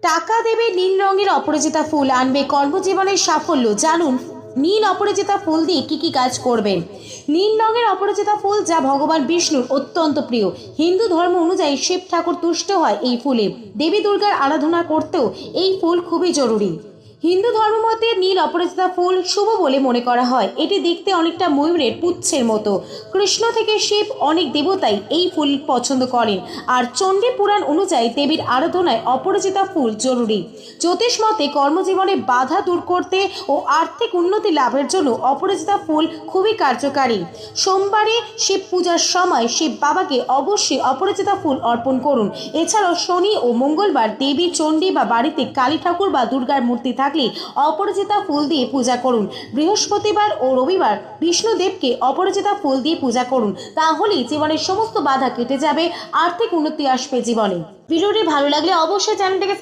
টাকা দেবে নীল রঙের অপরাজিতা ফুল, আনবে কর্মজীবনের সাফল্য। জানুন নীল অপরাজিতা ফুল দিয়ে কি কি কাজ করবেন। নীল রঙের অপরাজিতা ফুল, যা ভগবান বিষ্ণুর অত্যন্ত প্রিয়। হিন্দু ধর্ম অনুযায়ী শিব ঠাকুর তুষ্ট হয় এই ফুলে। দেবী দুর্গার আরাধনা করতেও এই ফুল খুবই জরুরি। হিন্দু ধর্মমতে নীল অপরাজিতা ফুল শুভ বলে মনে করা হয়। এটি দেখতে অনেকটা ময়ূরের পুচ্ছের মতো। কৃষ্ণ থেকে শিব অনেক দেবতাই এই ফুল পছন্দ করেন। আর চণ্ডী পুরাণ অনুযায়ী দেবীর আরাধনায় অপরাজিতা ফুল জরুরি। জ্যোতিষ মতে কর্মজীবনে বাধা দূর করতে ও আর্থিক উন্নতি লাভের জন্য অপরাজিতা ফুল খুবই কার্যকারী। সোমবারে শিব পূজার সময় শিব বাবাকে অবশ্যই অপরাজিতা ফুল অর্পণ করুন। এছাড়াও শনি ও মঙ্গলবার দেবী, চণ্ডী বা বাড়িতে কালী ঠাকুর বা দুর্গার মূর্তি থাকলে অপরাজিতা ফুল দিয়ে পূজা করুন। বৃহস্পতিবার ও রবিবার বিষ্ণুদেবকে অপরাজিতা ফুল দিয়ে পূজা করুন। তাহলেই জীবনের সমস্ত বাধা কেটে যাবে, আর্থিক উন্নতি আসবে জীবনে। ভিডিওটি ভালো লাগলে অবশ্যই চ্যানেলটিকে